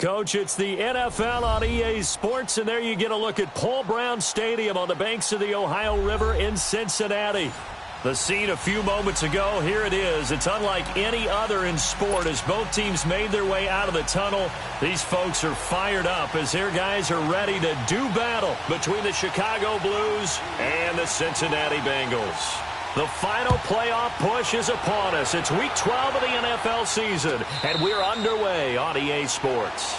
Coach, it's the NFL on EA Sports, and there you get a look at Paul Brown Stadium on the banks of the Ohio River in Cincinnati. The scene a few moments ago, here it is. It's unlike any other in sport as both teams made their way out of the tunnel. These folks are fired up as their guys are ready to do battle between the Chicago Blues and the Cincinnati Bengals. The final playoff push is upon us. It's Week 12 of the NFL season, and we're underway on EA Sports.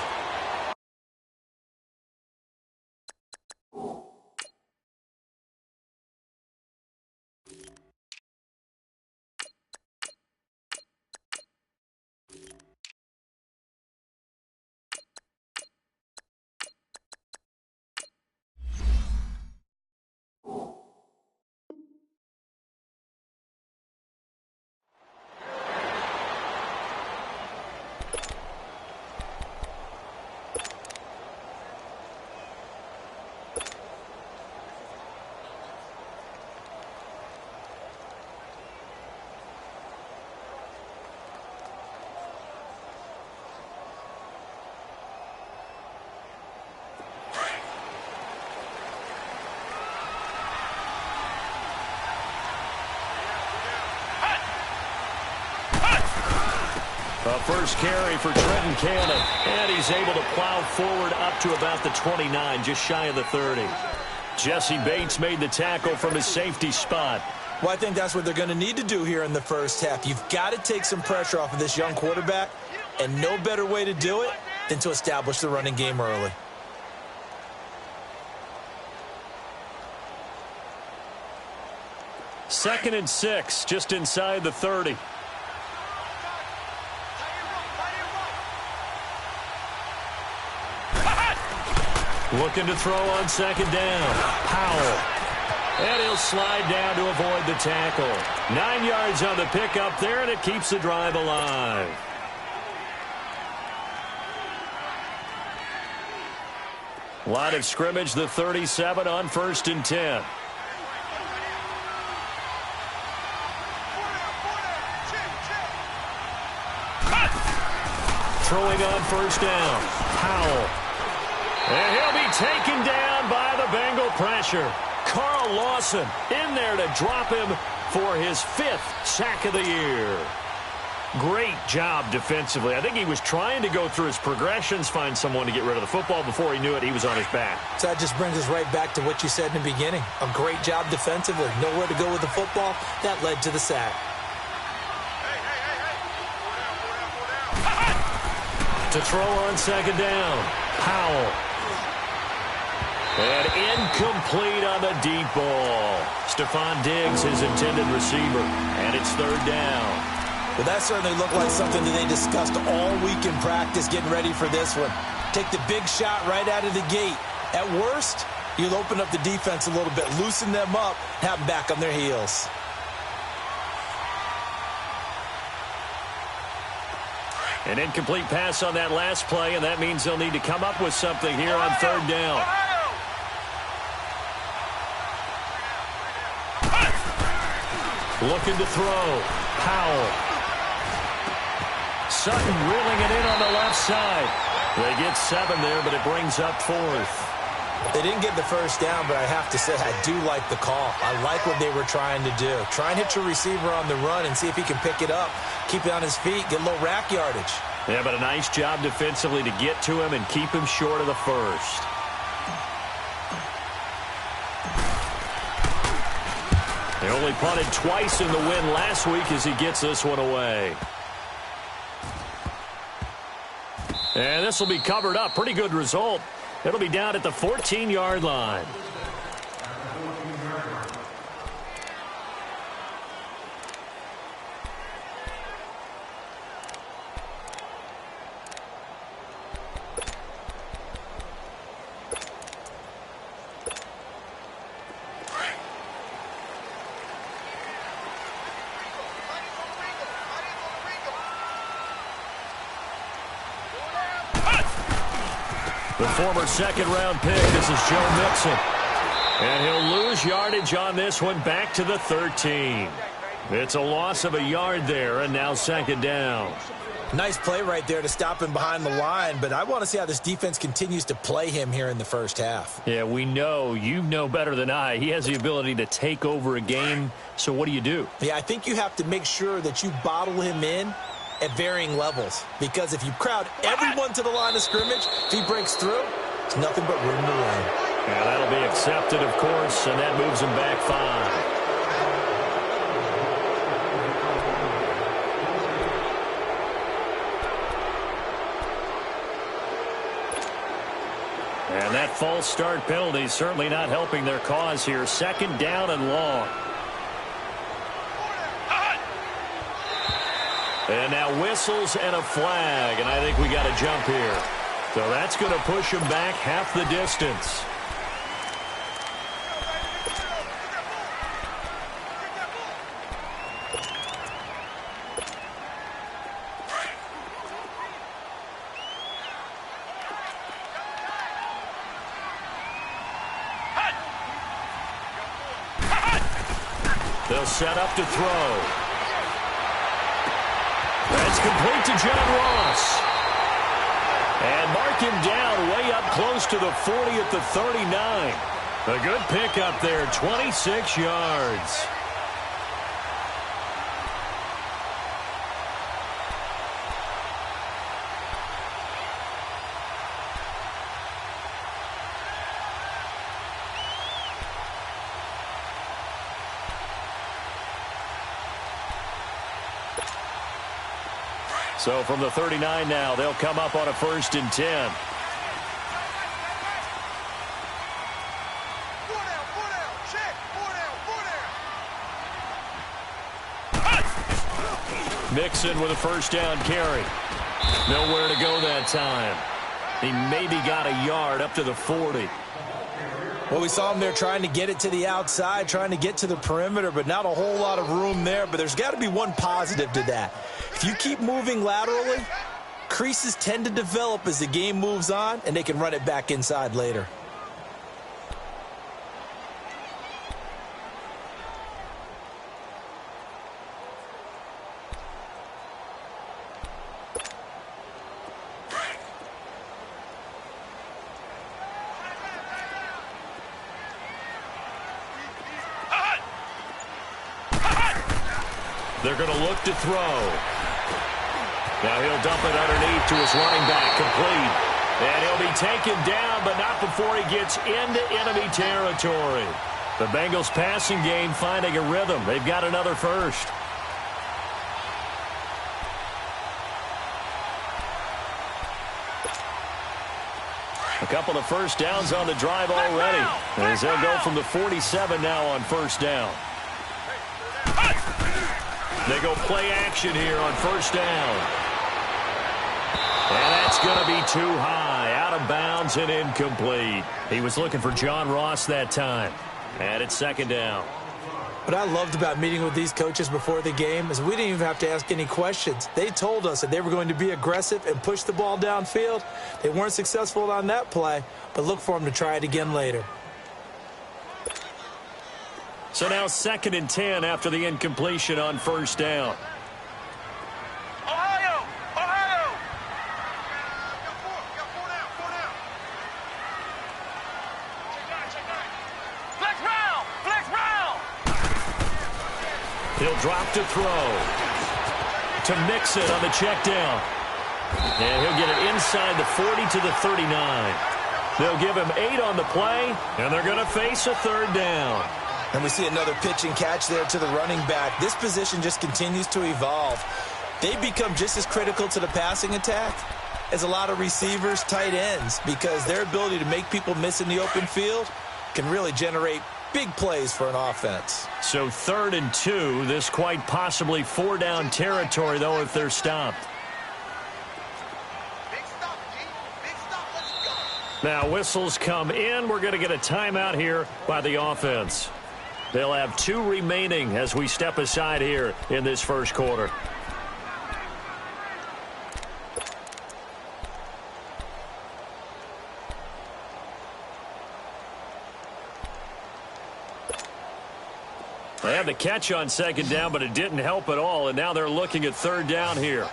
A first carry for Trenton Cannon, and he's able to plow forward up to about the 29, just shy of the 30. Jesse Bates made the tackle from his safety spot. Well, I think that's what they're going to need to do here in the first half. You've got to take some pressure off of this young quarterback, and no better way to do it than to establish the running game early. Second and 6, just inside the 30. Looking to throw on second down. Powell. And he'll slide down to avoid the tackle. 9 yards on the pickup there, and it keeps the drive alive. Line of scrimmage, the 37 on 1st and 10. Throwing on first down. Powell. And he'll be taken down by the Bengal pressure. Carl Lawson in there to drop him for his 5th sack of the year. Great job defensively. I think he was trying to go through his progressions, find someone to get rid of the football. Before he knew it, he was on his back. So that just brings us right back to what you said in the beginning. A great job defensively. Nowhere to go with the football. That led to the sack. To throw on second down. Powell. And incomplete on the deep ball. Stephon Diggs, his intended receiver. And it's 3rd down. Well, that certainly looked like something that they discussed all week in practice getting ready for this one. Take the big shot right out of the gate. At worst, you'll open up the defense a little bit, loosen them up, have them back on their heels. An incomplete pass on that last play, and that means they'll need to come up with something here on 3rd down. Looking to throw. Powell. Sutton reeling it in on the left side. They get 7 there, but it brings up 4th. They didn't get the first down, but I have to say I do like the call. I like what they were trying to do. Try and hit your receiver on the run and see if he can pick it up. Keep it on his feet, get a little rack yardage. Yeah, but a nice job defensively to get to him and keep him short of the first. They only punted twice in the win last week as he gets this one away. And this will be covered up. Pretty good result. It'll be down at the 14-yard line. The former second-round pick, this is Joe Mixon. And he'll lose yardage on this one back to the 13. It's a loss of a yard there, and now 2nd down. Nice play right there to stop him behind the line, but I want to see how this defense continues to play him here in the first half. Yeah, we know. You know better than I. He has the ability to take over a game, so what do? Yeah, I think you have to make sure that you bottle him in at varying levels, because if you crowd everyone to the line of scrimmage, if he breaks through, it's nothing but room to run. Yeah, that'll be accepted, of course, and that moves him back 5. And that false start penalty is certainly not helping their cause here. 2nd down and long. And now whistles and a flag, and I think we got a jump here. So that's going to push him back half the distance. They'll set up to throw. That's complete to John Ross. And mark him down way up close to the 40 at the 39. A good pickup there, 26 yards. So from the 39 now, they'll come up on a 1st and 10. Mixon with a 1st down carry. Nowhere to go that time. He maybe got a yard up to the 40. Well, we saw him there trying to get it to the outside, trying to get to the perimeter, but not a whole lot of room there. But there's got to be one positive to that. If you keep moving laterally, creases tend to develop as the game moves on, and they can run it back inside later. They're going to look to throw. Now he'll dump it underneath to his running back, complete. And he'll be taken down, but not before he gets into enemy territory. The Bengals passing game finding a rhythm. They've got another first. A couple of 1st downs on the drive already. As they'll go from the 47 now on 1st down. They go play action here on 1st down. And that's going to be too high, out of bounds and incomplete. He was looking for John Ross that time. And it's 2nd down. What I loved about meeting with these coaches before the game is we didn't even have to ask any questions. They told us that they were going to be aggressive and push the ball downfield. They weren't successful on that play, but look for them to try it again later. So now 2nd and 10 after the incompletion on 1st down. Ohio! Flex round! He'll drop to throw. To Mixon on the check down. And he'll get it inside the 40 to the 39. They'll give him 8 on the play, and they're going to face a 3rd down. And we see another pitch and catch there to the running back. This position just continues to evolve. They become just as critical to the passing attack as a lot of receivers, tight ends, because their ability to make people miss in the open field can really generate big plays for an offense. So 3rd and 2, this quite possibly 4-down territory, though, if they're stopped. Now whistles come in. We're going to get a timeout here by the offense. They'll have 2 remaining as we step aside here in this 1st quarter. They had the catch on 2nd down, but it didn't help at all, and now they're looking at 3rd down here.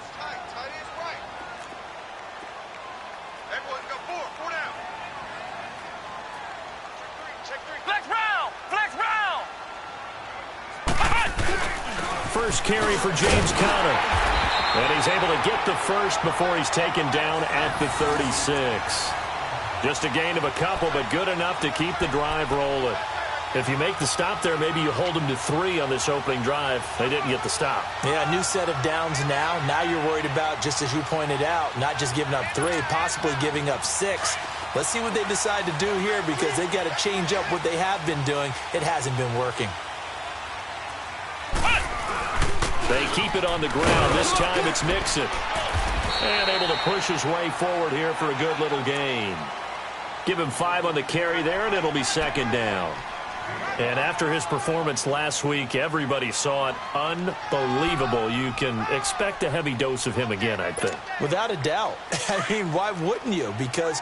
First carry for James Conner. And he's able to get the first before he's taken down at the 36. Just a gain of a couple, but good enough to keep the drive rolling. If you make the stop there, maybe you hold them to 3 on this opening drive. They didn't get the stop. Yeah, a new set of downs now. Now you're worried about, just as you pointed out, not just giving up 3, possibly giving up 6. Let's see what they decide to do here, because they've got to change up what they have been doing. It hasn't been working. They keep it on the ground. This time it's Mixon. And able to push his way forward here for a good little gain. Give him 5 on the carry there, and it'll be second down. And after his performance last week, everybody saw it. Unbelievable. You can expect a heavy dose of him again, I think. Without a doubt. I mean, why wouldn't you? Because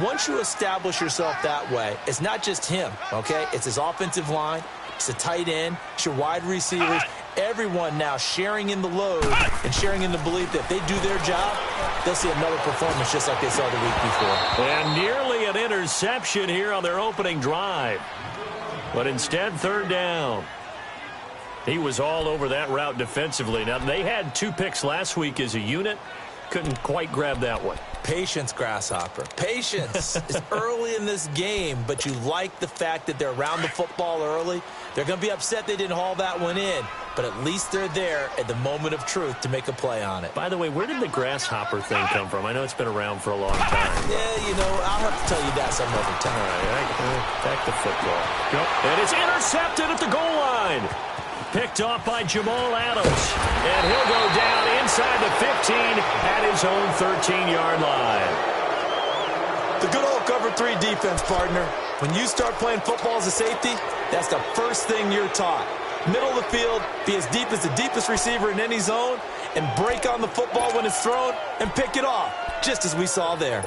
once you establish yourself that way, it's not just him, okay? It's his offensive line. It's a tight end. It's your wide receivers. Everyone now sharing in the load and sharing in the belief that if they do their job, they'll see another performance just like they saw the week before. And nearly an interception here on their opening drive. But instead, third down. He was all over that route defensively. Now, they had 2 picks last week as a unit. Couldn't quite grab that one. Patience, Grasshopper. Patience. It's early in this game, but you like the fact that they're around the football early. They're going to be upset they didn't haul that one in, but at least they're there at the moment of truth to make a play on it. By the way, where did the grasshopper thing come from? I know it's been around for a long time. Yeah, you know, I'll have to tell you that some other time. All right, back to football. Yep. And it's intercepted at the goal line. Picked off by Jamal Adams. And he'll go down inside the 15 at his own 13-yard line. The good old cover 3 defense, partner. When you start playing football as a safety, that's the first thing you're taught. Middle of the field, be as deep as the deepest receiver in any zone, and break on the football when it's thrown and pick it off, just as we saw there.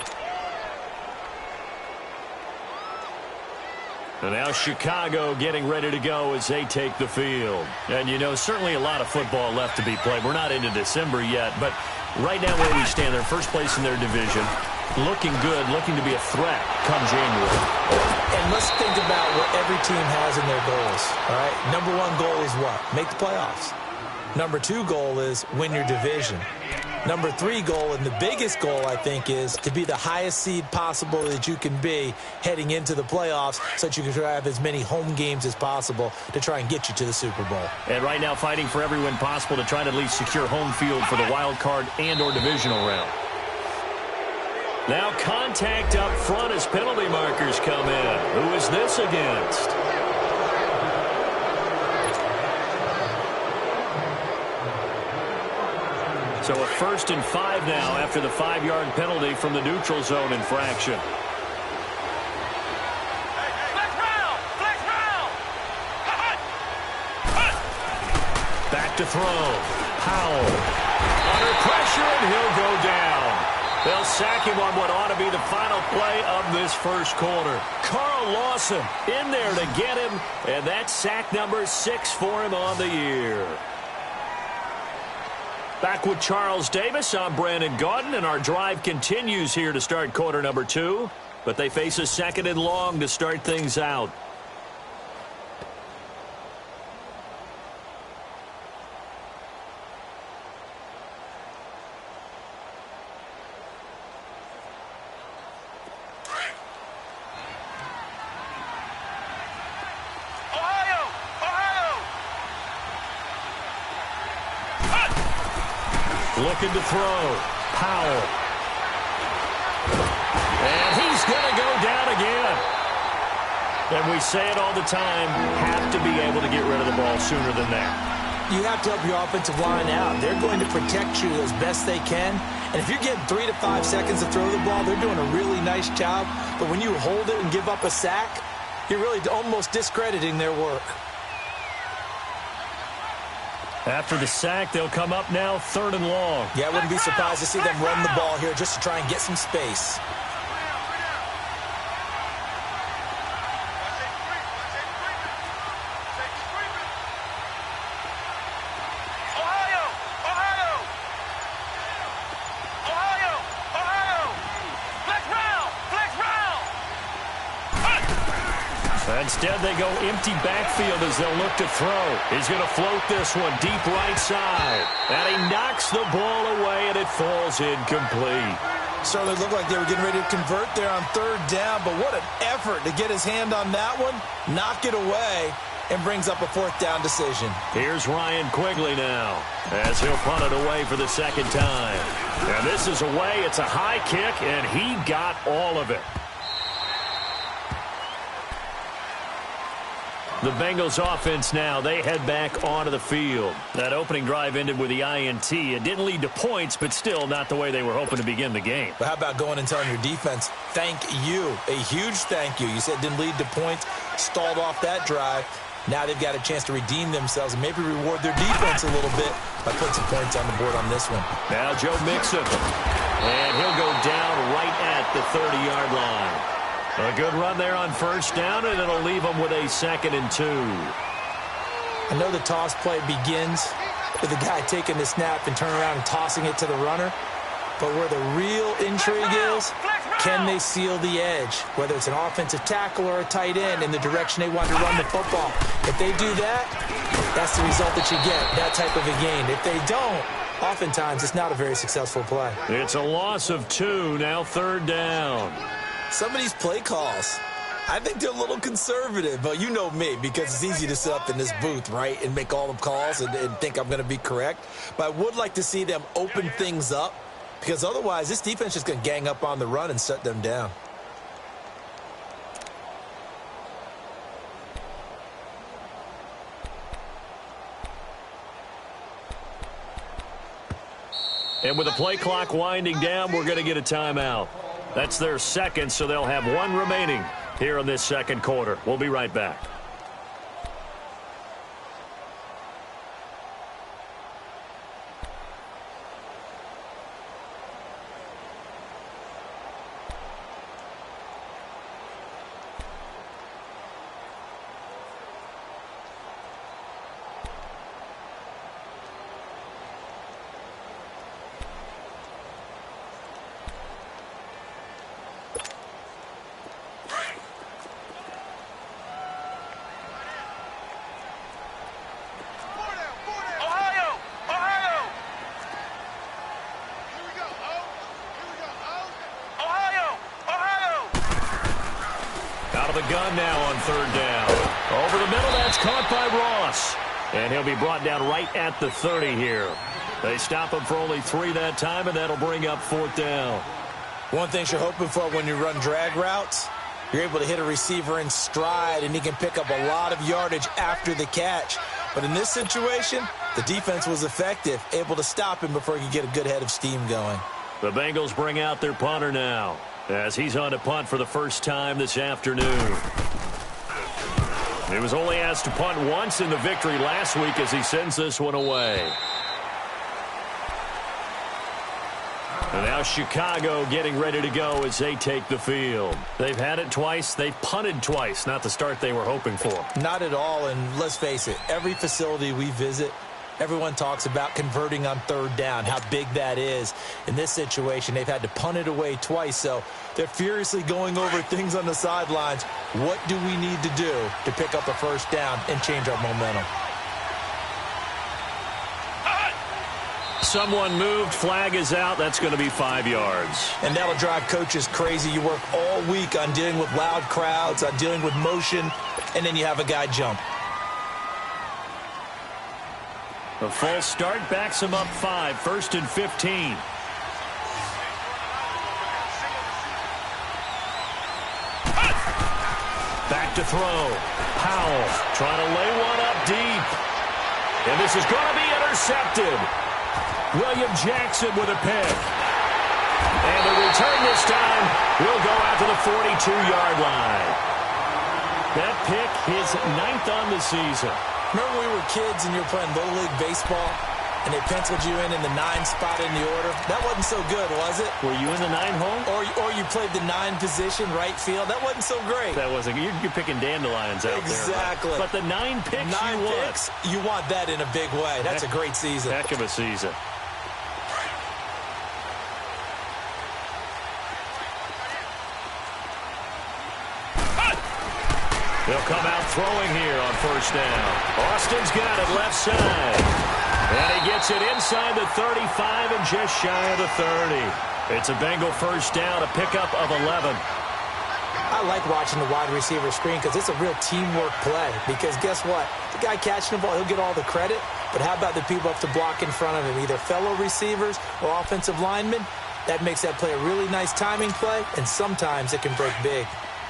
And now Chicago getting ready to go as they take the field. And, you know, certainly a lot of football left to be played. We're not into December yet, but right now where we stand, they're first place in their division. Looking good, looking to be a threat come January. And let's think about what every team has in their goals, all right? Number 1 goal is what? Make the playoffs. Number 2 goal is win your division. Number 3 goal, and the biggest goal, I think, is to be the highest seed possible that you can be heading into the playoffs so that you can have as many home games as possible to try and get you to the Super Bowl. And right now fighting for every win possible to try to at least secure home field for the wild card and or divisional round. Now contact up front as penalty markers come in. Who is this against? So a 1st and 5 now after the 5-yard penalty from the neutral zone infraction. Back to throw. Powell. Under pressure, and he'll go down. They'll sack him on what ought to be the final play of this first quarter. Carl Lawson in there to get him, and that's sack number 6 for him on the year. Back with Charles Davis, I'm Brandon Gaudin, and our drive continues here to start quarter number 2. But they face a 2nd and long to start things out. Looking to throw. Powell. And he's going to go down again. And we say it all the time, have to be able to get rid of the ball sooner than that. You have to help your offensive line out. They're going to protect you as best they can. And if you're getting 3 to 5 seconds to throw the ball, they're doing a really nice job. But when you hold it and give up a sack, you're really almost discrediting their work. After the sack, they'll come up now 3rd and long. Yeah, I wouldn't be surprised to see them run the ball here just to try and get some space. Ohio! Let's run! Instead, they go empty backfield as they'll look to throw. He's going to float this one deep right side. And he knocks the ball away, and it falls incomplete. Certainly looked like they were getting ready to convert there on third down, but what an effort to get his hand on that one, knock it away, and brings up a fourth down decision. Here's Ryan Quigley now as he'll punt it away for the second time. And this is away. It's a high kick, and he got all of it. The Bengals offense now, they head back onto the field. That opening drive ended with the INT. It didn't lead to points, but still not the way they were hoping to begin the game. But how about going and telling your defense, thank you, a huge thank you. You said it didn't lead to points, stalled off that drive. Now they've got a chance to redeem themselves and maybe reward their defense a little bit by putting some points on the board on this one. Now Joe Mixon, and he'll go down right at the 30-yard line. A good run there on first down, and it'll leave them with a 2nd and 2. I know the toss play begins with the guy taking the snap and turning around and tossing it to the runner. But where the real intrigue is, can they seal the edge? Whether it's an offensive tackle or a tight end in the direction they want to run the football. If they do that, that's the result that you get, that type of a gain. If they don't, oftentimes it's not a very successful play. It's a loss of 2, now 3rd down. Some of these play calls, I think they're a little conservative, but you know me, because it's easy to sit up in this booth, right, and make all the calls and think I'm going to be correct. But I would like to see them open things up, because otherwise this defense is going to gang up on the run and shut them down. And with the play clock winding down, we're going to get a timeout. That's their second, so they'll have one remaining here in this second quarter. We'll be right back. The gun now on 3rd down. Over the middle, that's caught by Ross. And he'll be brought down right at the 30 here. They stop him for only 3 that time, and that'll bring up 4th down. One thing you're hoping for when you run drag routes, you're able to hit a receiver in stride, and he can pick up a lot of yardage after the catch. But in this situation, the defense was effective, able to stop him before he could get a good head of steam going. The Bengals bring out their punter now, as he's on to punt for the first time this afternoon. He was only asked to punt once in the victory last week as he sends this one away. And now Chicago getting ready to go as they take the field. They've had it twice. They've punted twice. Not the start they were hoping for. Not at all, and let's face it, every facility we visit, everyone talks about converting on 3rd down, how big that is. In this situation, they've had to punt it away twice, so they're furiously going over things on the sidelines. What do we need to do to pick up a 1st down and change our momentum? Someone moved. Flag is out. That's going to be 5 yards. And that'll drive coaches crazy. You work all week on dealing with loud crowds, on dealing with motion, and then you have a guy jump. A false start backs him up 5, 1st and 15. Back to throw. Powell trying to lay one up deep. And this is going to be intercepted. William Jackson with a pick. And the return this time will go out to the 42-yard line. That pick, his 9th on the season. Remember when we were kids and you were playing Little League Baseball and they penciled you in the 9 spot in the order? That wasn't so good, was it? Were you in the 9 hole? Or you played the 9 position, right field? That wasn't so great. That wasn't. You're picking dandelions out exactly. there. But the 9 picks 9 you picks, you want that in a big way. That's a great season. Heck of a season. They'll come out throwing here on first down. Austin's got it left side. And he gets it inside the 35 and just shy of the 30. It's a Bengal first down, a pickup of 11. I like watching the wide receiver screen because it's a real teamwork play. Because guess what? The guy catching the ball, he'll get all the credit. But how about the people up to block in front of him, either fellow receivers or offensive linemen? That makes that play a really nice timing play, and sometimes it can break big.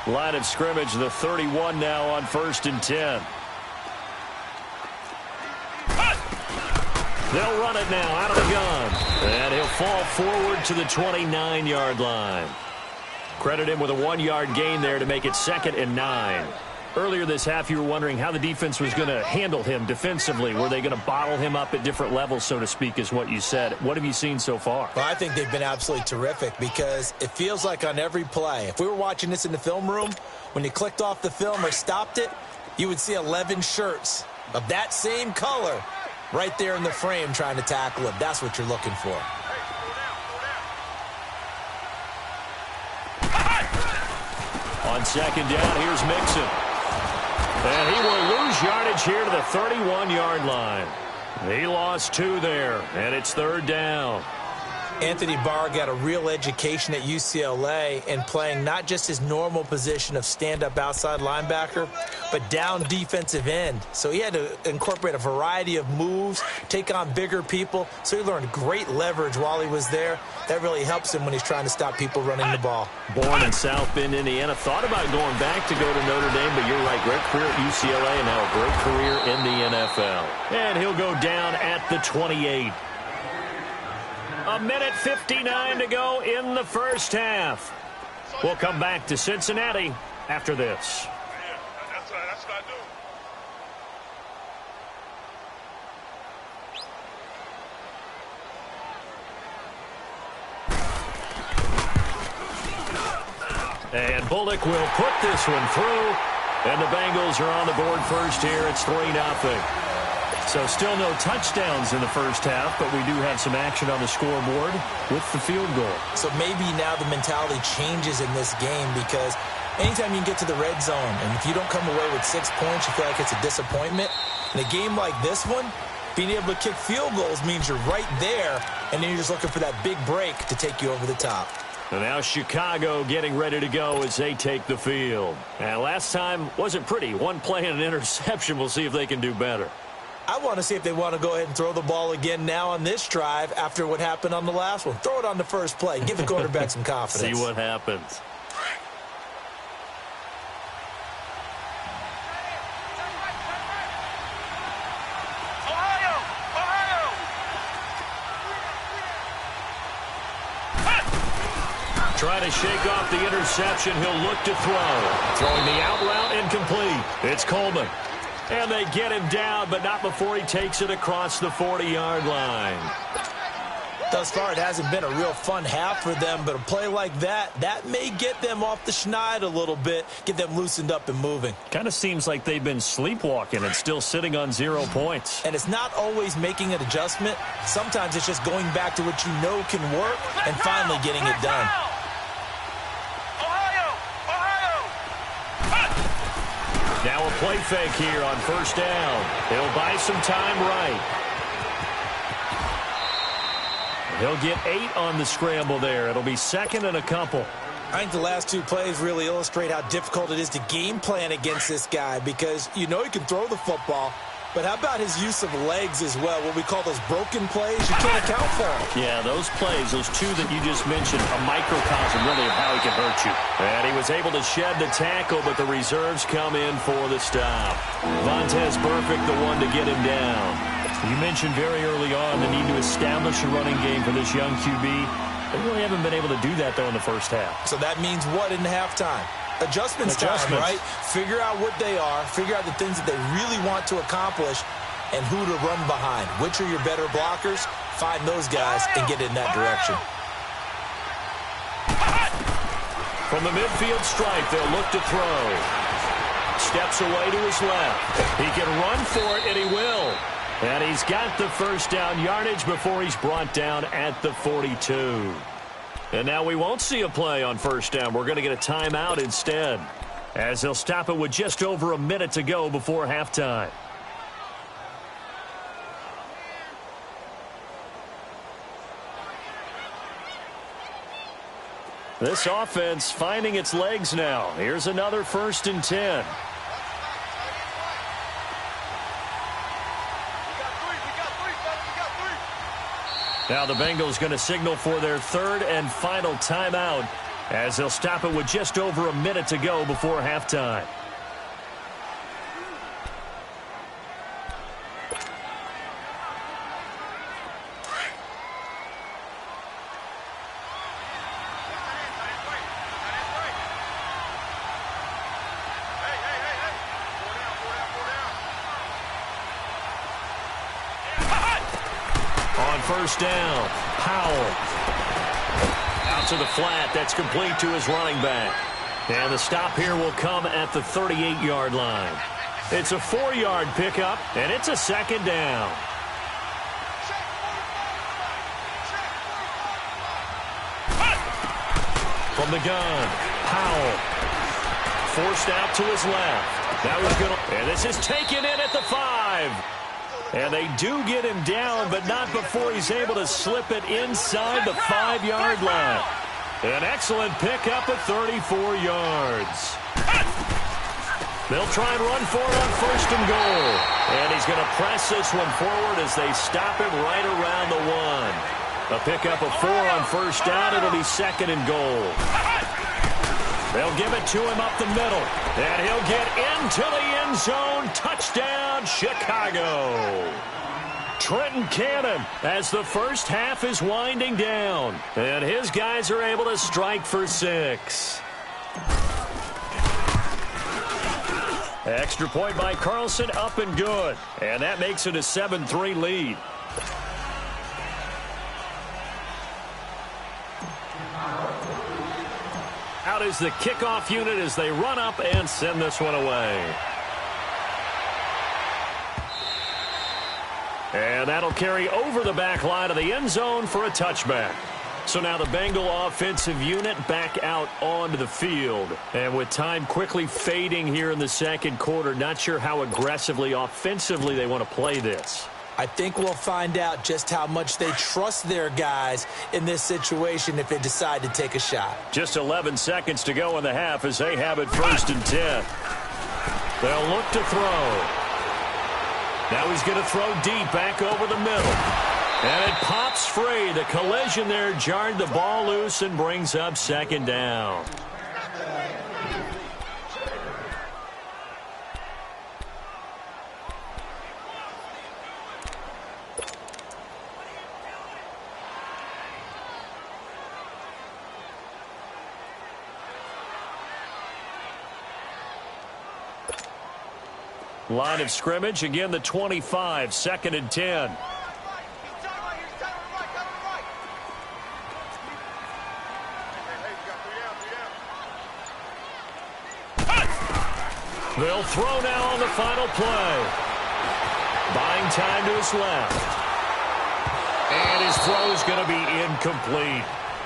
Line of scrimmage, the 31 now on 1st and 10. They'll run it now out of the gun. And he'll fall forward to the 29-yard line. Credit him with a 1-yard gain there to make it 2nd and 9. Earlier this half, you were wondering how the defense was going to handle him defensively. Were they going to bottle him up at different levels, so to speak, is what you said. What have you seen so far? Well, I think they've been absolutely terrific because it feels like on every play, if we were watching this in the film room, when you clicked off the film or stopped it, you would see 11 shirts of that same color right there in the frame trying to tackle him. That's what you're looking for. On 2nd down, here's Mixon. And he will lose yardage here to the 31-yard line. He lost 2 there, and it's 3rd down. Anthony Barr got a real education at UCLA in playing not just his normal position of stand-up outside linebacker, but down defensive end. So he had to incorporate a variety of moves, take on bigger people. So he learned great leverage while he was there. That really helps him when he's trying to stop people running the ball. Born in South Bend, Indiana. Thought about going back to go to Notre Dame, but you're right. Great career at UCLA and now a great career in the NFL. And he'll go down at the 28. A minute 59 to go in the first half. We'll come back to Cincinnati after this. That's what I do. And Bullock will put this one through. And the Bengals are on the board first here. It's 3-0. So still no touchdowns in the first half, but we do have some action on the scoreboard with the field goal. So maybe now the mentality changes in this game because anytime you can get to the red zone, and if you don't come away with 6 points, you feel like it's a disappointment. In a game like this one, being able to kick field goals means you're right there, and then you're just looking for that big break to take you over the top. And now Chicago getting ready to go as they take the field. And last time wasn't pretty. One play and an interception. We'll see if they can do better. I want to see if they want to go ahead and throw the ball again now on this drive after what happened on the last one. Throw it on the first play. Give the quarterback some confidence. See what happens. Try to shake off the interception. He'll look to throw. Throwing the out route incomplete. It's Coleman. And they get him down, but not before he takes it across the 40-yard line. Thus far, it hasn't been a real fun half for them, but a play like that may get them off the schneid a little bit, get them loosened up and moving. Kind of seems like they've been sleepwalking and still sitting on 0 points. And it's not always making an adjustment. Sometimes it's just going back to what you know can work and finally getting it done. Now a play fake here on first down. He'll buy some time right. He'll get 8 on the scramble there. It'll be 2nd and a couple. I think the last 2 plays really illustrate how difficult it is to game plan against this guy because you know he can throw the football, but how about his use of legs as well? What we call those broken plays, you can't account for them. Yeah, those plays, those 2 that you just mentioned, a microcosm really of how he can hurt you. And he was able to shed the tackle, but the reserves come in for the stop. Vontaze Burfict, the one to get him down. You mentioned very early on the need to establish a running game for this young QB. They really haven't been able to do that, though, in the first half. So that means what in halftime? Adjustments time, right? Figure out what they are, figure out the things that they really want to accomplish, and who to run behind. Which are your better blockers? Find those guys and get in that direction. From the midfield stripe, they'll look to throw. Steps away to his left. He can run for it, and he will. And he's got the first down yardage before he's brought down at the 42. And now we won't see a play on first down. We're going to get a timeout instead. as they'll stop it with just over a minute to go before halftime. This offense finding its legs now. Here's another 1st and 10. Now the Bengals going to signal for their 3rd and final timeout as they'll stop it with just over a minute to go before halftime. First down, Powell. Out to the flat. That's complete to his running back. And the stop here will come at the 38-yard line. It's a 4-yard pickup, and it's a 2nd down. From the gun, Powell. Forced out to his left. That was good. And this is taken in at the 5. And they do get him down, but not before he's able to slip it inside the 5-yard line. An excellent pickup of 34 yards. They'll try and run for it on 1st and goal. And he's going to press this one forward as they stop him right around the 1. A pickup of 4 on 1st down. It'll be 2nd and goal. They'll give it to him up the middle. And he'll get into the end zone. Touchdown, Chicago. Trenton Cannon as the first half is winding down. And his guys are able to strike for 6. Extra point by Carlson, up and good. And that makes it a 7-3 lead. Out is the kickoff unit as they run up and send this one away. And that'll carry over the back line of the end zone for a touchback. So now the Bengal offensive unit back out onto the field. And with time quickly fading here in the 2nd quarter, not sure how aggressively offensively they want to play this. I think we'll find out just how much they trust their guys in this situation if they decide to take a shot. Just 11 seconds to go in the half as they have it 1st and 10. They'll look to throw. Now he's going to throw deep back over the middle. And it pops free. The collision there jarred the ball loose and brings up 2nd down. Line of scrimmage, again the 25, 2nd and 10. They'll throw now on the final play. Buying time to his left. And his throw is going to be incomplete.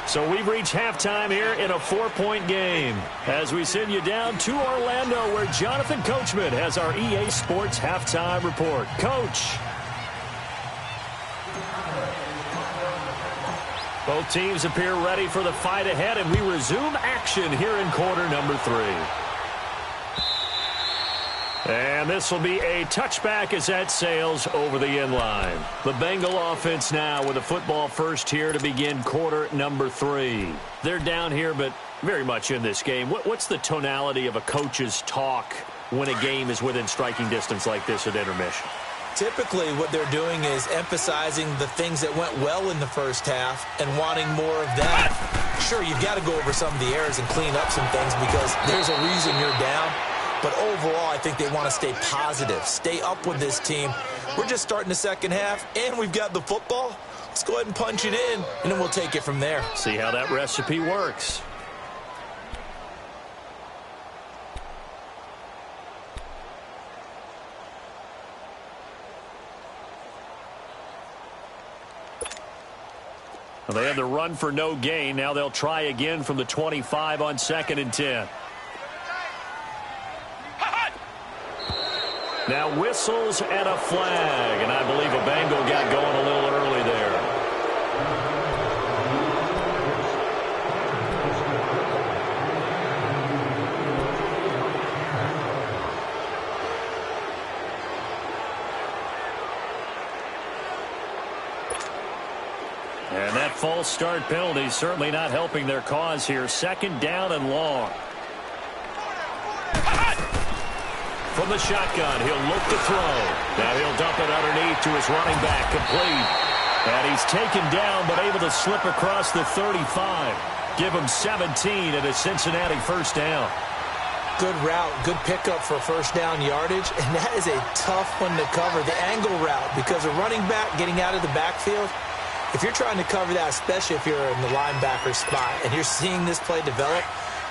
So we've reached halftime here in a 4-point game as we send you down to Orlando where Jonathan Coachman has our EA Sports halftime report. Coach. Both teams appear ready for the fight ahead, and we resume action here in quarter number 3. And this will be a touchback as that sails over the end line. The Bengal offense now with a football first here to begin quarter number 3. They're down here, but very much in this game. What's the tonality of a coach's talk when a game is within striking distance like this at intermission? Typically, what they're doing is emphasizing the things that went well in the first half and wanting more of that. Sure, you've got to go over some of the errors and clean up some things because there's a reason you're down. But overall, I think they want to stay positive, stay up with this team. We're just starting the second half, and we've got the football. Let's go ahead and punch it in, and then we'll take it from there. See how that recipe works. Well, they had the run for no gain. Now they'll try again from the 25 on 2nd and 10. Now whistles and a flag, and I believe a Bengal got going a little early there. And that false start penalty certainly not helping their cause here. Second down and long. From the shotgun, he'll look to throw. Now he'll dump it underneath to his running back, complete. And he's taken down, but able to slip across the 35. Give him 17 at a Cincinnati first down. Good route, good pickup for first down yardage, and that is a tough one to cover, the angle route, because a running back getting out of the backfield, if you're trying to cover that, especially if you're in the linebacker spot, and you're seeing this play develop,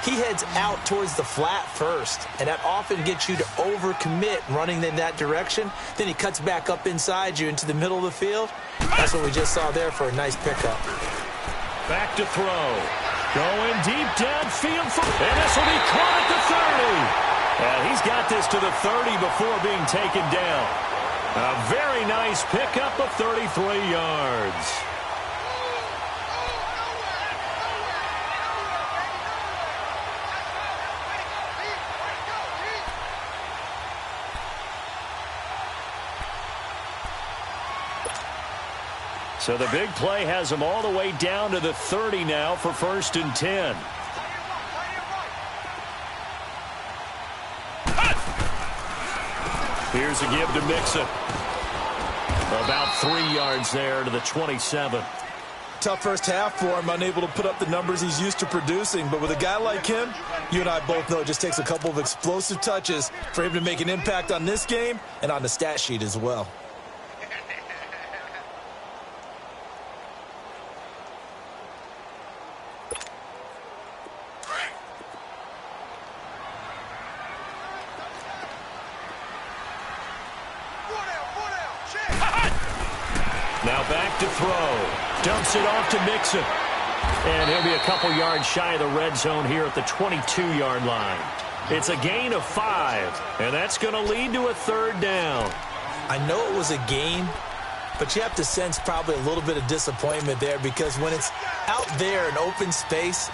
he heads out towards the flat first, and that often gets you to overcommit running in that direction. Then he cuts back up inside you into the middle of the field. That's what we just saw there for a nice pickup. Back to throw. Going deep downfield, and this will be caught at the 30. And he's got this to the 30 before being taken down. A very nice pickup of 33 yards. So the big play has them all the way down to the 30 now for 1st and 10. Here's a give to Mixon. About 3 yards there to the 27. Tough first half for him, unable to put up the numbers he's used to producing. But with a guy like him, you and I both know it just takes a couple of explosive touches for him to make an impact on this game and on the stat sheet as well. Now back to throw. Dumps it off to Mixon. And he'll be a couple yards shy of the red zone here at the 22-yard line. It's a gain of 5, and that's going to lead to a 3rd down. I know it was a gain, but you have to sense probably a little bit of disappointment there because when it's out there in open space,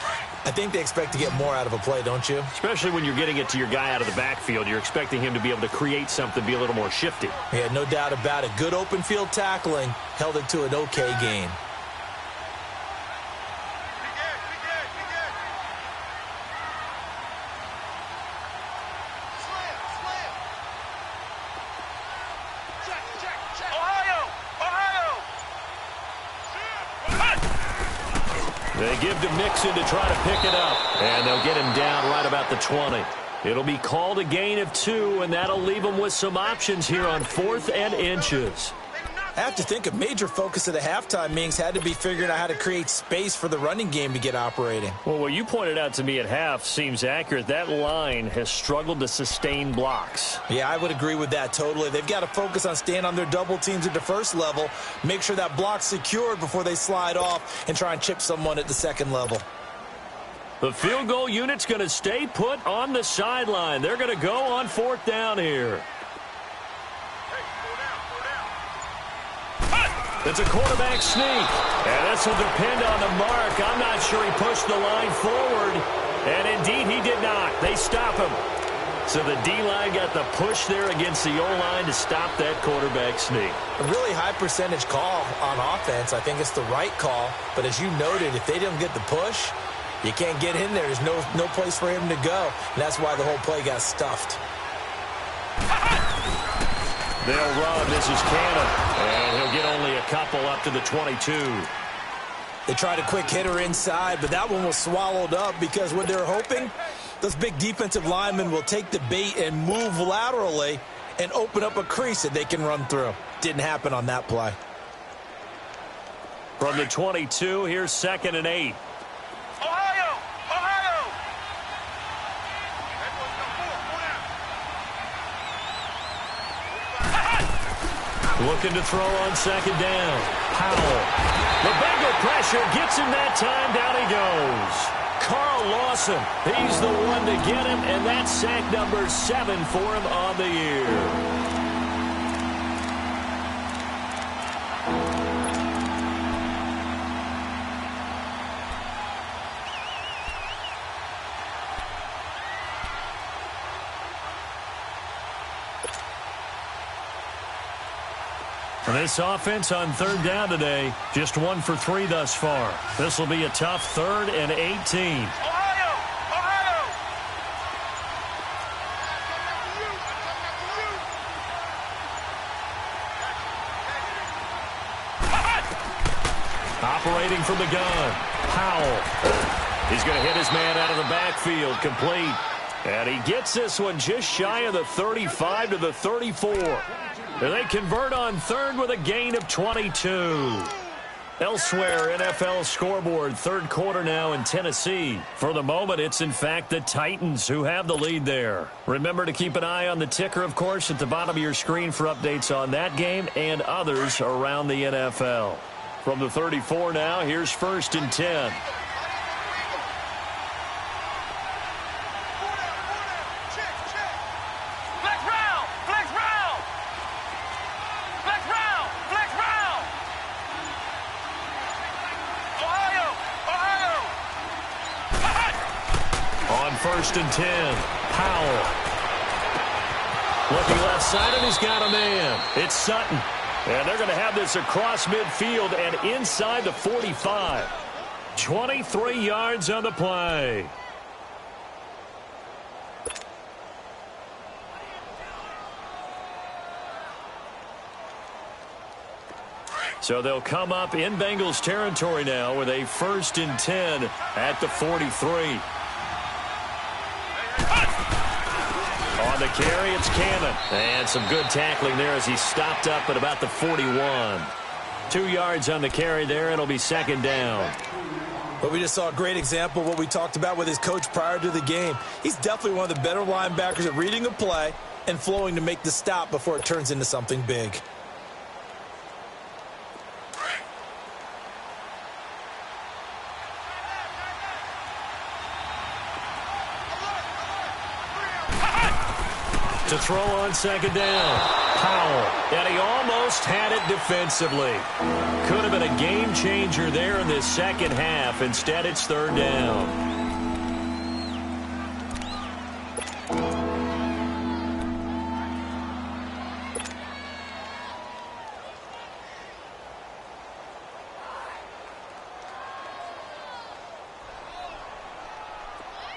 I think they expect to get more out of a play, don't you? Especially when you're getting it to your guy out of the backfield. You're expecting him to be able to create something, be a little more shifty. Yeah, no doubt about it. Good open field tackling held it to an okay gain. They give to Mixon to try to pick it up. And they'll get him down right about the 20. It'll be called a gain of 2, and that'll leave them with some options here on 4th and inches. I have to think a major focus of the halftime meetings had to be figuring out how to create space for the running game to get operating. Well, what you pointed out to me at half seems accurate. That line has struggled to sustain blocks. Yeah, I would agree with that totally. They've got to focus on staying on their double teams at the first level, make sure that block's secured before they slide off and try and chip someone at the second level. The field goal unit's going to stay put on the sideline. They're going to go on 4th down here. It's a quarterback sneak. And this will depend on the mark. I'm not sure he pushed the line forward. And indeed, he did not. They stop him. So the D-line got the push there against the O-line to stop that quarterback sneak. A really high percentage call on offense. I think it's the right call. But as you noted, if they didn't get the push, you can't get in there. There's no place for him to go. And that's why the whole play got stuffed. They'll run. This is Cannon. And he'll get only a couple up to the 22. They tried a quick hitter inside, but that one was swallowed up because what they're hoping, those big defensive linemen will take the bait and move laterally and open up a crease that they can run through. Didn't happen on that play. From the 22, here's 2nd and 8. Looking to throw on 2nd down. Powell. The Bengal pressure gets him that time. Down he goes. Carl Lawson. He's the one to get him, and that's sack number 7 for him on the year. This offense on third down today, just 1 for 3 thus far. This will be a tough 3rd and 18. Operating from the gun, Powell. He's going to hit his man out of the backfield, complete. And he gets this one just shy of the 35 to the 34. And they convert on 3rd with a gain of 22. Elsewhere, NFL scoreboard, 3rd quarter now in Tennessee. For the moment, it's in fact the Titans who have the lead there. Remember to keep an eye on the ticker, of course, at the bottom of your screen for updates on that game and others around the NFL. From the 34 now, here's 1st and 10. On 1st and 10, Powell. Looking left side, and he's got a man. It's Sutton. And they're going to have this across midfield and inside the 45. 23 yards on the play. So they'll come up in Bengals territory now with a 1st and 10 at the 43. On the carry, it's Cannon. And some good tackling there as he stopped up at about the 41. 2 yards on the carry there. It'll be 2nd down. But we just saw a great example of what we talked about with his coach prior to the game. He's definitely one of the better linebackers at reading a play and flowing to make the stop before it turns into something big. To throw on 2nd down, Powell, and he almost had it defensively. Could have been a game changer there in this second half. Instead, it's 3rd down.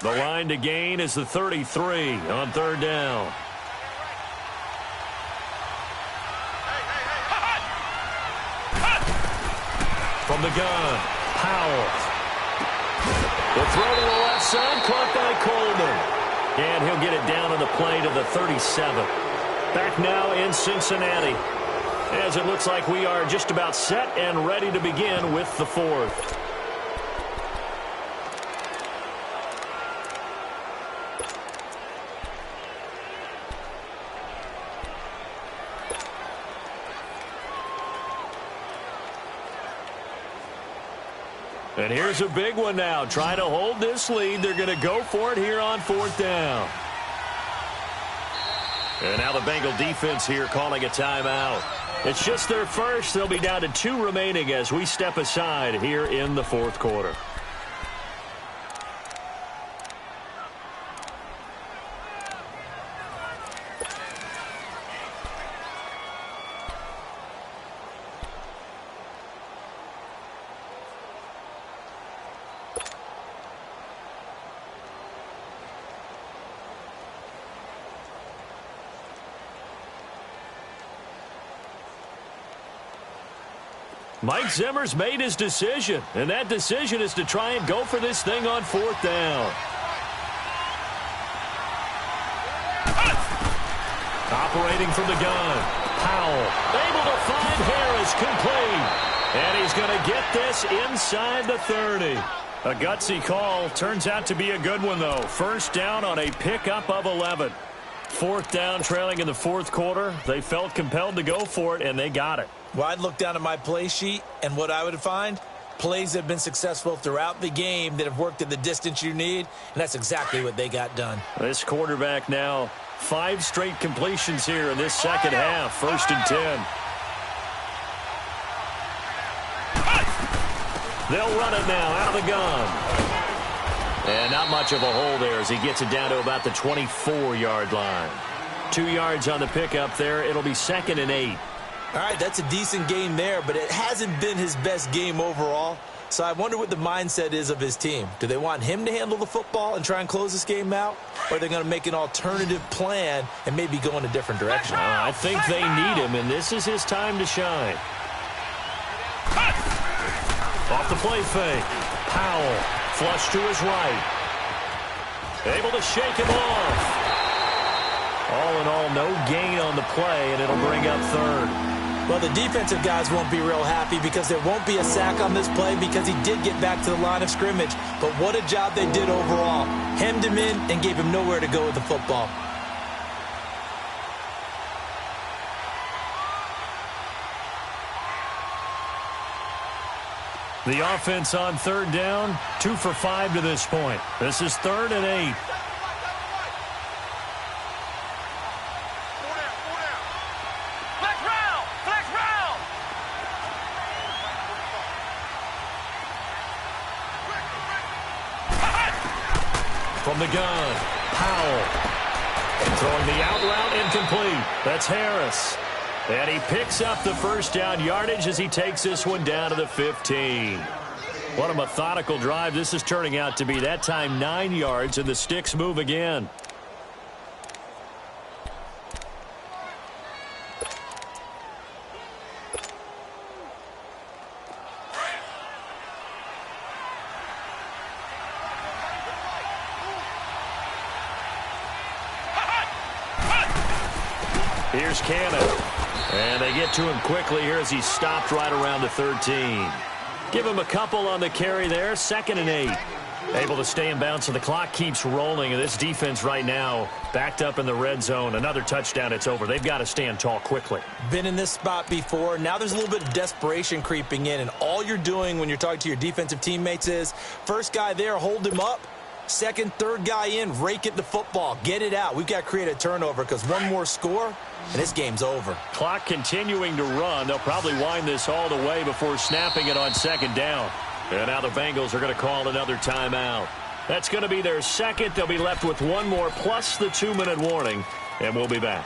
The line to gain is the 33 on 3rd down. From the gun, Powell. The throw to the left side, caught by Coleman. And he'll get it down on the play to the 37. Back now in Cincinnati, as it looks like we are just about set and ready to begin with the 4th. And here's a big one now. Trying to hold this lead. They're going to go for it here on 4th down. And now the Bengal defense here calling a timeout. It's just their first. They'll be down to 2 remaining as we step aside here in the 4th quarter. Mike Zimmer's made his decision, and that decision is to try and go for this thing on 4th down. Operating from the gun, Powell able to find Harris, complete. And he's going to get this inside the 30. A gutsy call. Turns out to be a good one, though. 1st down on a pickup of 11. 4th down, trailing in the 4th quarter. They felt compelled to go for it, and they got it. Well, I'd look down at my play sheet, and what I would find, plays that have been successful throughout the game that have worked at the distance you need, and that's exactly what they got done. This quarterback now, 5 straight completions here in this second half. 1st and 10. They'll run it now out of the gun. And not much of a hole there as he gets it down to about the 24-yard line. 2 yards on the pickup there. It'll be 2nd and 8. All right, that's a decent game there, but it hasn't been his best game overall. So I wonder what the mindset is of his team. Do they want him to handle the football and try and close this game out? Or are they going to make an alternative plan and maybe go in a different direction? I think they need him, and this is his time to shine. Off the play fake. Powell, flush to his right. Able to shake him off. All in all, no gain on the play, and it'll bring up third. Well, the defensive guys won't be real happy because there won't be a sack on this play because he did get back to the line of scrimmage. But what a job they did overall. Hemmed him in and gave him nowhere to go with the football. The offense on third down, 2 for 5 to this point. This is 3rd and 8. From the gun, Powell. Throwing the out route incomplete. That's Harris. And he picks up the first down yardage as he takes this one down to the 15. What a methodical drive this is turning out to be. That time 9 yards, and the sticks move again. Here's Cannon. And they get to him quickly here as he's stopped right around the 13. Give him a couple on the carry there. 2nd and 8. Able to stay in bounds, so the clock keeps rolling. And this defense right now backed up in the red zone. Another touchdown, it's over. They've got to stand tall quickly. Been in this spot before. Now there's a little bit of desperation creeping in. And all you're doing when you're talking to your defensive teammates is, first guy there, hold him up. Second, third guy in, rake it the football. Get it out. We've got to create a turnover because one more score, and this game's over. Clock continuing to run. They'll probably wind this all the way before snapping it on 2nd down. And now the Bengals are going to call another timeout. That's going to be their second. They'll be left with one more plus the 2-minute warning, and we'll be back.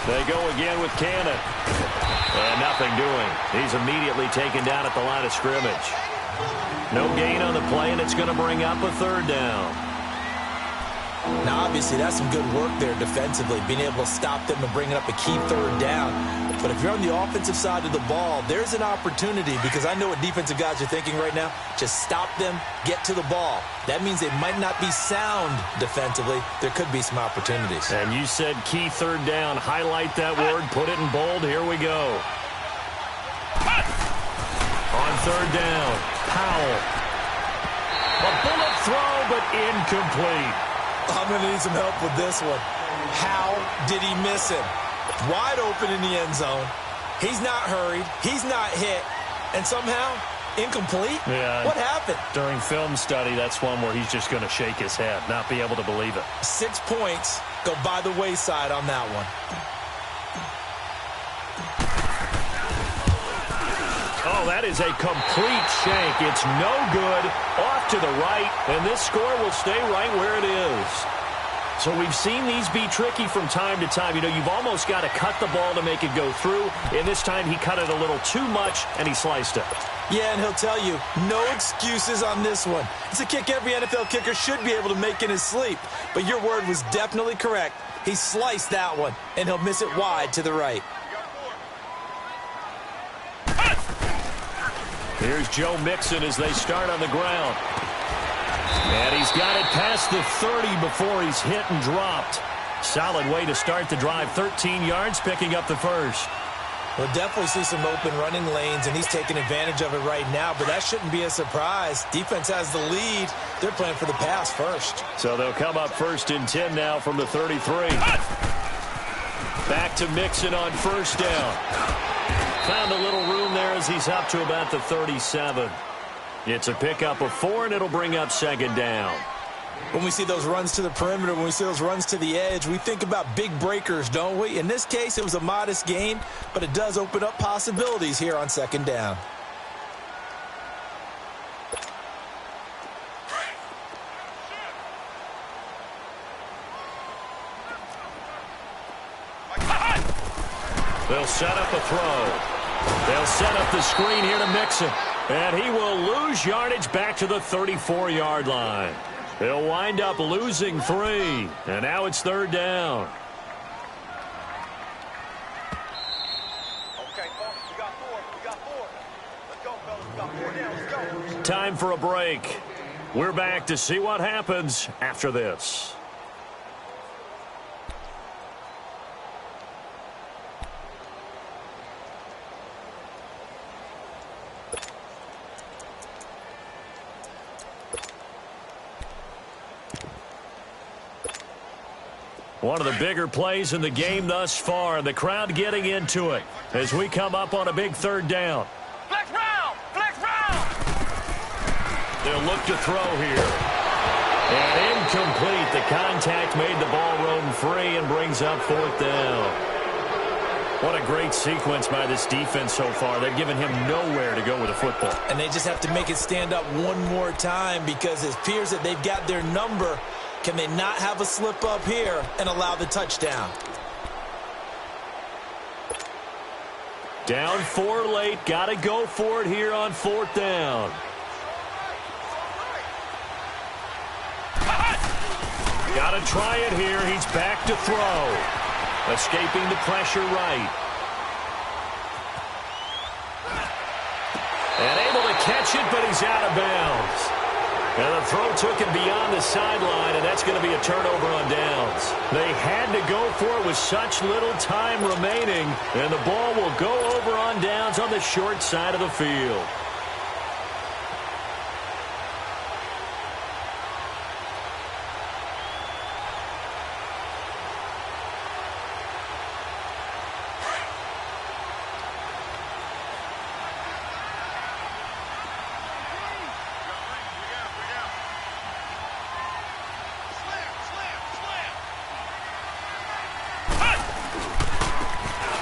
They go again with Cannon. And nothing doing. He's immediately taken down at the line of scrimmage. No gain on the play, and it's going to bring up a 3rd down. Now, obviously, that's some good work there defensively, being able to stop them and bringing up a key 3rd down. But if you're on the offensive side of the ball, there's an opportunity because I know what defensive guys are thinking right now. Just stop them, get to the ball. That means they might not be sound defensively. There could be some opportunities. And you said key 3rd down. Highlight that word. Put it in bold. Here we go. On 3rd down, Powell. A bullet throw, but incomplete. I'm going to need some help with this one. How did he miss him? Wide open in the end zone. He's not hurried. He's not hit. And somehow, incomplete? Yeah. What happened? During film study, that's one where he's just going to shake his head, not be able to believe it. 6 points go by the wayside on that one. Oh, that is a complete shank. It's no good. Off to the right, and this score will stay right where it is. So we've seen these be tricky from time to time. You know, you've almost got to cut the ball to make it go through. And this time he cut it a little too much, and he sliced it. Yeah, and he'll tell you, no excuses on this one. It's a kick every NFL kicker should be able to make in his sleep. But your word was definitely correct. He sliced that one, and he'll miss it wide to the right. Here's Joe Mixon as they start on the ground. And he's got it past the 30 before he's hit and dropped. Solid way to start the drive. 13 yards, picking up the first. We'll definitely see some open running lanes, and he's taking advantage of it right now, but that shouldn't be a surprise. Defense has the lead. They're playing for the pass first. So they'll come up 1st and 10 now from the 33. Back to Mixon on 1st down. Found a little room there as he's up to about the 37. It's a pickup of 4, and it'll bring up 2nd down. When we see those runs to the perimeter, when we see those runs to the edge, we think about big breakers, don't we? In this case, it was a modest gain, but it does open up possibilities here on second down. They'll set up a throw. They'll set up the screen here to Mixon. And he will lose yardage back to the 34-yard line. They'll wind up losing 3. And now it's third down. Okay, folks, we got 4. We got 4. Let's go, fellas. We got 4 down. Let's go. Time for a break. We're back to see what happens after this. One of the bigger plays in the game thus far. The crowd getting into it as we come up on a big third down. Flex round! Flex round! They'll look to throw here. And incomplete. The contact made the ball roam free and brings up fourth down. What a great sequence by this defense so far. They've given him nowhere to go with the football. And they just have to make it stand up one more time because it appears that they've got their number. Can they not have a slip up here and allow the touchdown? Down 4 late. Got to go for it here on fourth down. Got to try it here. He's back to throw. Escaping the pressure right. And able to catch it, but he's out of bounds. And the throw took him beyond the sideline, and that's going to be a turnover on downs. They had to go for it with such little time remaining, and the ball will go over on downs on the short side of the field.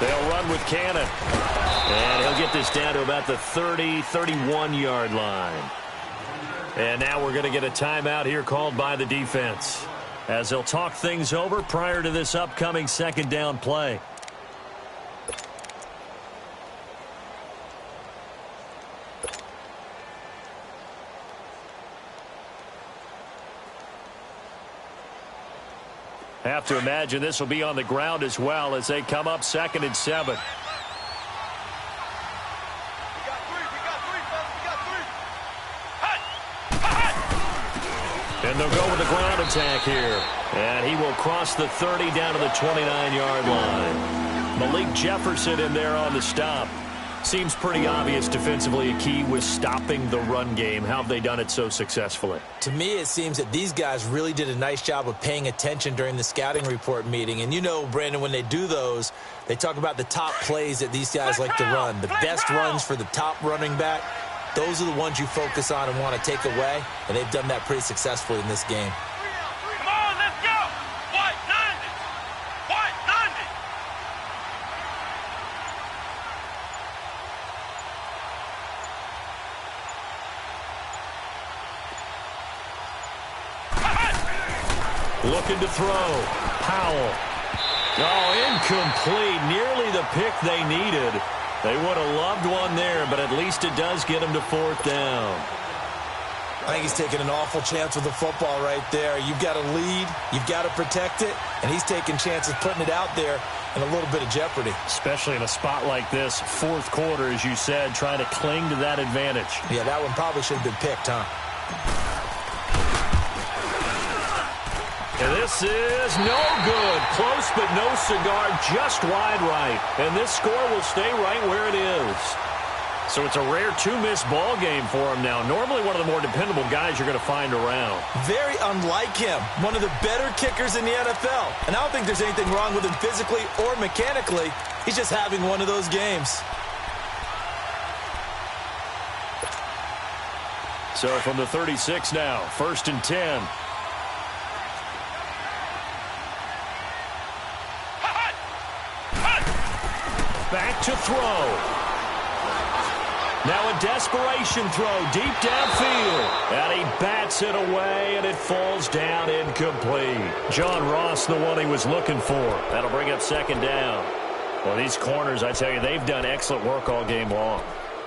They'll run with Cannon. And he'll get this down to about the 30, 31-yard line. And now we're going to get a timeout here called by the defense, as they'll talk things over prior to this upcoming second down play. Have to imagine this will be on the ground as well as they come up 2nd and 7. And they'll go with the ground attack here. And he will cross the 30 down to the 29-yard line. Malik Jefferson in there on the stop. Seems pretty obvious defensively a key was stopping the run game. How have they done it so successfully? To me, it seems that these guys really did a nice job of paying attention during the scouting report meeting. And you know, Brandon, when they do those, they talk about the top plays that these guys like to run. The best runs for the top running back, those are the ones you focus on and want to take away. And they've done that pretty successfully in this game. Come on, let's go! White 90! White 90! Looking to throw. Powell. Oh, incomplete. Nearly the pick they needed. They would have loved one there, but at least it does get them to fourth down. I think he's taking an awful chance with the football right there. You've got to lead. You've got to protect it. And he's taking chances putting it out there in a little bit of jeopardy. Especially in a spot like this, fourth quarter, as you said, trying to cling to that advantage. Yeah, that one probably should have been picked, huh? And this is no good. Close but no cigar, just wide right. And this score will stay right where it is. So it's a rare two-miss ball game for him now. Normally one of the more dependable guys you're going to find around. Very unlike him. One of the better kickers in the NFL. And I don't think there's anything wrong with him physically or mechanically. He's just having one of those games. So from the 36 now, 1st and 10. to throw. Now a desperation throw deep downfield. And he bats it away, and it falls down incomplete. John Ross, the one he was looking for. That'll bring up second down. Well, these corners, I tell you, they've done excellent work all game long.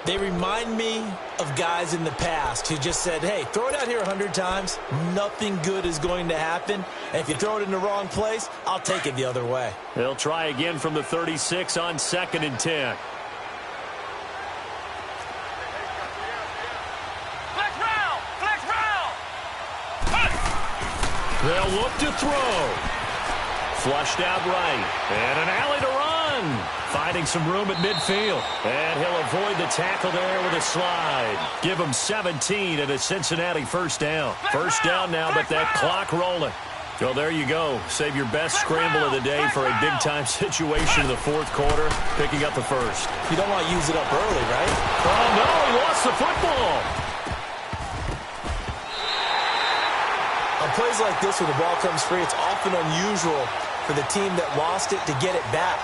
They remind me of guys in the past who just said, hey, throw it out here 100 times. Nothing good is going to happen. And if you throw it in the wrong place, I'll take it the other way. They'll try again from the 36 on 2nd and 10. They'll look to throw. Flushed out right. And an alley to run. Finding some room at midfield. And he'll avoid the tackle there with a slide. Give him 17 and a Cincinnati first down. First down now, but that clock rolling. Well, there you go. Save your best scramble of the day for a big-time situation in the fourth quarter, picking up the first. You don't want to use it up early, right? Oh, no, he lost the football. On plays like this where the ball comes free, it's often unusual for the team that lost it to get it back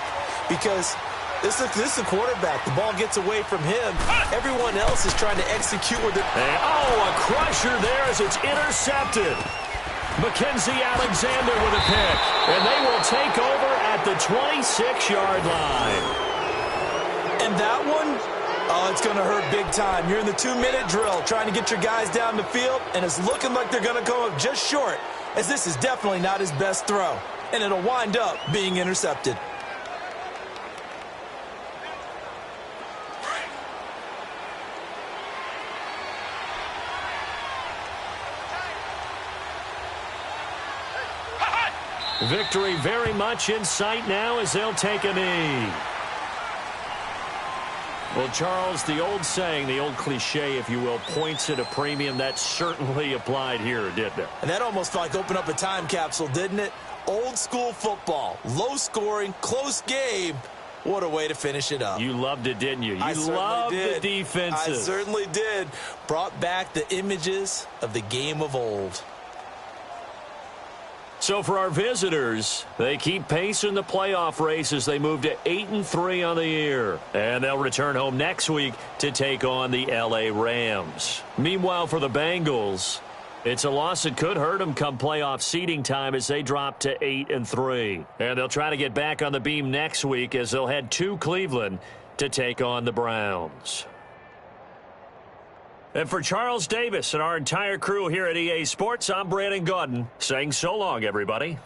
because this is the quarterback. The ball gets away from him. Everyone else is trying to execute with it. And, a crusher there as it's intercepted. Mackenzie Alexander with a pick. And they will take over at the 26-yard line. And that one, oh, it's going to hurt big time. You're in the 2-minute drill trying to get your guys down the field, and it's looking like they're going to come up just short, as this is definitely not his best throw. And it'll wind up being intercepted. Victory very much in sight now as they'll take a knee. Well, Charles, the old saying, the old cliche, if you will, points at a premium. That certainly applied here, didn't it? And that almost felt like opened up a time capsule, didn't it? Old school football, low scoring, close game. What a way to finish it up. You loved it, didn't you? You loved the defenses. I certainly did. Brought back the images of the game of old. So for our visitors, they keep pace in the playoff race as they move to 8-3 on the year. And they'll return home next week to take on the L.A. Rams. Meanwhile, for the Bengals, it's a loss that could hurt them come playoff seeding time as they drop to 8-3. And they'll try to get back on the beam next week as they'll head to Cleveland to take on the Browns. And for Charles Davis and our entire crew here at EA Sports, I'm Brandon Gaudin saying so long, everybody.